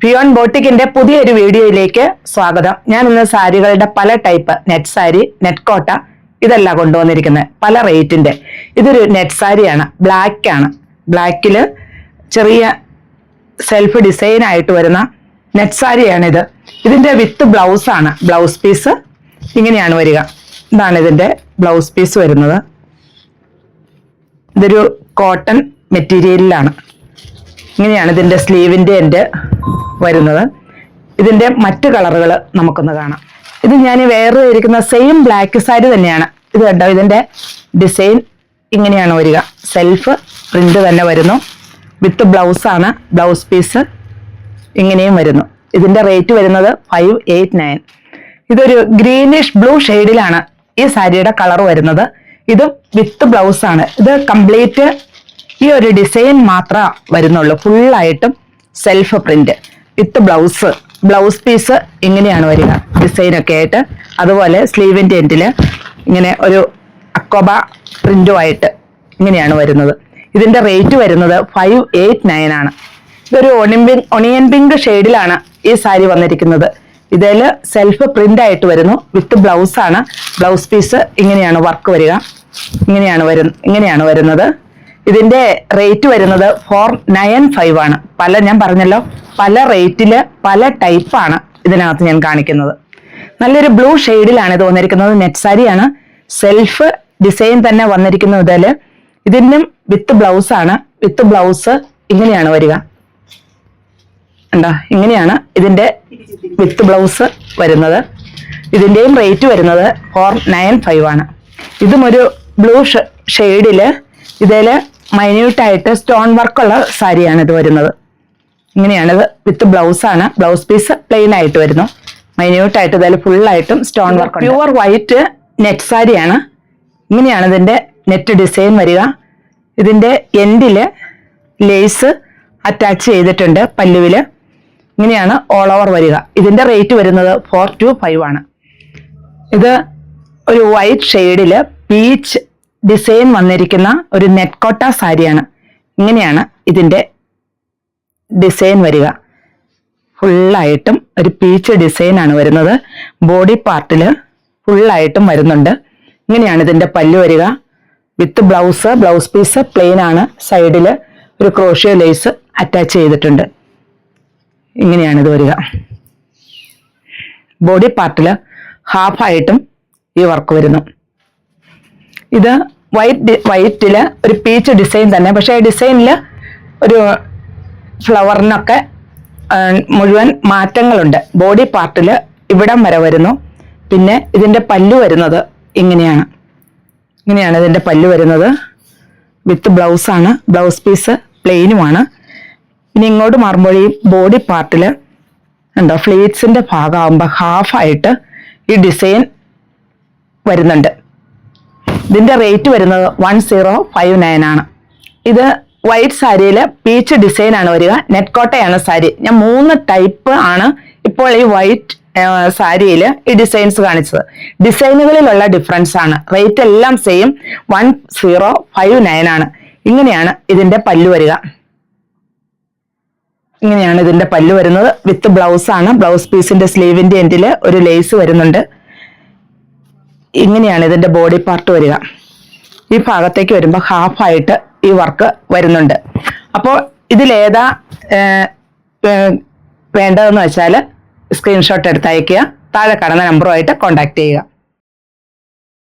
ഫിയോൺ ബോട്ടിക്കിന്റെ പുതിയൊരു വീഡിയോയിലേക്ക് സ്വാഗതം. ഞാൻ ഇന്ന് സാരികളുടെ പല ടൈപ്പ് നെറ്റ് സാരി, നെറ്റ് കോട്ട ഇതെല്ലാം കൊണ്ടുവന്നിരിക്കുന്നത് പല റേറ്റിന്റെ. ഇതൊരു നെറ്റ് സാരിയാണ്, ബ്ലാക്ക് ആണ്. ബ്ലാക്കില് ചെറിയ സെൽഫ് ഡിസൈൻ ആയിട്ട് വരുന്ന നെറ്റ് സാരിയാണിത്. ഇതിന്റെ വിത്ത് ബ്ലൗസ് ആണ്. ബ്ലൗസ് പീസ് ഇങ്ങനെയാണ് വരിക. ഇതാണ് ഇതിന്റെ ബ്ലൗസ് പീസ് വരുന്നത്. ഇതൊരു കോട്ടൺ മെറ്റീരിയലിലാണ്. ഇങ്ങനെയാണ് ഇതിന്റെ സ്ലീവിന്റെ എൻഡ് വരുന്നത്. ഇതിന്റെ മറ്റു കളറുകൾ നമുക്കൊന്ന് കാണാം. ഇത് ഞാൻ വേറെ ഇരിക്കുന്ന സെയിം ബ്ലാക്ക് സാരി തന്നെയാണ്. ഇത് കണ്ടോ, ഇതിന്റെ ഡിസൈൻ ഇങ്ങനെയാണ് വരിക. സെൽഫ് പ്രിന്റ് തന്നെ വരുന്നു. വിത്ത് ബ്ലൗസ് ആണ്. ബ്ലൗസ് പീസ് ഇങ്ങനെയും വരുന്നു. ഇതിന്റെ റേറ്റ് വരുന്നത് 589. ഇതൊരു ഗ്രീനിഷ് ബ്ലൂ ഷെയ്ഡിലാണ് ഈ സാരിയുടെ കളർ വരുന്നത്. ഇത് വിത്ത് ബ്ലൗസ് ആണ്. ഇത് കംപ്ലീറ്റ് ഈ ഒരു ഡിസൈൻ മാത്രമേ വരുന്നുള്ളൂ. ഫുള്ളായിട്ടും self print with blouse. Blouse piece ഇങ്ങനെയാണ് വരിക, ഡിസൈനൊക്കെ ആയിട്ട്. അതുപോലെ സ്ലീവിന്റെ എൻഡില് ഇങ്ങനെ ഒരു അക്കോബ പ്രിന്റുമായിട്ട് ഇങ്ങനെയാണ് വരുന്നത്. ഇതിന്റെ റേറ്റ് വരുന്നത് 589 ആണ്. ഇതൊരു ഒണിയൻ പിങ്ക് ഷെയ്ഡിലാണ് ഈ സാരി വന്നിരിക്കുന്നത്. ഇതിൽ സെൽഫ് പ്രിന്റ് ആയിട്ട് വരുന്നു. വിത്ത് ബ്ലൗസ് ആണ്. ബ്ലൗസ് പീസ് ഇങ്ങനെയാണ് വർക്ക് വരിക. ഇങ്ങനെയാണ് വരുന്നത്. ഇതിന്റെ റേറ്റ് വരുന്നത് 495 ആണ്. ഞാൻ പറഞ്ഞല്ലോ, പല റേറ്റില് പല ടൈപ്പാണ് ഇതിനകത്ത് ഞാൻ കാണിക്കുന്നത്. നല്ലൊരു ബ്ലൂ ഷെയ്ഡിലാണ് ഇത് വന്നിരിക്കുന്നത്. നെറ്റ് സാരിയാണ്. സെൽഫ് ഡിസൈൻ തന്നെ വന്നിരിക്കുന്ന ഇതില്. ഇതിനും വിത്ത് ബ്ലൗസ് ആണ്. വിത്ത് ബ്ലൗസ് ഇങ്ങനെയാണ് വരിക. ഇങ്ങനെയാണ് ഇതിന്റെ വിത്ത് ബ്ലൗസ് വരുന്നത്. ഇതിന്റെയും റേറ്റ് വരുന്നത് 495 ആണ്. ഇതും ഒരു ബ്ലൂ ഷെയ്ഡില് ഇതില് മൈന്യൂട്ടായിട്ട് സ്റ്റോൺ വർക്കുള്ള സാരിയാണ് ഇത് വരുന്നത്. ഇങ്ങനെയാണിത്. വിത്ത് ബ്ലൗസ് ആണ്. ബ്ലൗസ് പീസ് പ്ലെയിൻ ആയിട്ട് വരുന്നു. മൈന്യൂട്ടായിട്ട് ഇതിൽ ഫുള്ളായിട്ടും stone work. Pure white net സാരിയാണ്. ഇങ്ങനെയാണ് ഇതിന്റെ നെറ്റ് ഡിസൈൻ വരിക. ഇതിന്റെ എൻഡില് ലേസ് അറ്റാച്ച് ചെയ്തിട്ടുണ്ട് പല്ലുവില്. ഇങ്ങനെയാണ് ഓൾ ഓവർ വരിക. ഇതിന്റെ റേറ്റ് വരുന്നത് 425 ആണ്. ഇത് ഒരു വൈറ്റ് ഷെയ്ഡില് പീച്ച് ഡിസൈൻ വന്നിരിക്കുന്ന ഒരു നെറ്റ് കോട്ട സാരിയാണ്. ഇങ്ങനെയാണ് ഇതിന്റെ ഡിസൈൻ വരിക. ഫുള്ളായിട്ടും ഒരു പീച്ച് ഡിസൈൻ ആണ് വരുന്നത്. ബോഡി പാർട്ടില് ഫുള്ളായിട്ടും വരുന്നുണ്ട്. ഇങ്ങനെയാണ് ഇതിന്റെ പല്ലു വരിക. With blouse. Blouse piece plain ആണ്. സൈഡില് ഒരു ക്രോഷ്യോ ലേസ് അറ്റാച്ച് ചെയ്തിട്ടുണ്ട്. ഇങ്ങനെയാണ് ഇത് വരിക. ബോഡി പാർട്ടില് ഹാഫായിട്ടും ഈ വർക്ക് വരുന്നു. ഇത് വൈറ്റില് ഒരു പീച്ച് ഡിസൈൻ തന്നെ. പക്ഷെ ഡിസൈനില് ഒരു ഫ്ലവറിനൊക്കെ മുഴുവൻ മാറ്റങ്ങളുണ്ട്. ബോഡി പാർട്ടില് ഇവിടം വരെ വരുന്നു. പിന്നെ ഇതിന്റെ പല്ലു വരുന്നത് ഇങ്ങനെയാണ്. ഇതിന്റെ പല്ലു വരുന്നത്. വിത്ത് ബ്ലൗസ് ആണ്. ബ്ലൗസ് പീസ് പ്ലെയിനുമാണ്. ഇനി ഇങ്ങോട്ട് മാറുമ്പോൾ ഈ ബോഡി പാർട്ടില് ഫ്ലീറ്റ്സിന്റെ ഭാഗമാകുമ്പോൾ ഹാഫായിട്ട് ഈ ഡിസൈൻ വരുന്നുണ്ട്. ഇതിന്റെ റേറ്റ് വരുന്നത് 1059 ആണ്. ഇത് വൈറ്റ് സാരിയില് പീച്ച് ഡിസൈൻ ആണ് വരിക. നെറ്റ് കോട്ടയാണ് സാരി. ഞാൻ 3 ടൈപ്പ് ആണ് ഇപ്പോൾ ഈ വൈറ്റ് സാരിയില് ഈ ഡിസൈൻസ് കാണിച്ചത്. ഡിസൈനുകളിലുള്ള ഡിഫറൻസ് ആണ്. റേറ്റ് എല്ലാം സെയിം 1059 ആണ്. ഇങ്ങനെയാണ് ഇതിന്റെ പല്ലു വരിക. ഇങ്ങനെയാണ് ഇതിന്റെ പല്ലു വരുന്നത്. വിത്ത് ബ്ലൗസ് ആണ്. ബ്ലൗസ് പീസിന്റെ സ്ലീവിന്റെ എൻഡില് ഒരു ലേസ് വരുന്നുണ്ട്. ഇങ്ങനെയാണ് ഇതിന്റെ ബോഡി പാർട്ട് വരിക. ഈ ഭാഗത്തേക്ക് വരുമ്പോൾ ഹാഫായിട്ട് ഈ വർക്ക് വരുന്നുണ്ട്. അപ്പോൾ ഇതിലേതാ വേണ്ടതെന്ന് വെച്ചാൽ സ്ക്രീൻഷോട്ട് എടുത്ത് അയക്കുക. താഴെ കാണുന്ന നമ്പറുമായിട്ട് കോൺടാക്ട് ചെയ്യുക.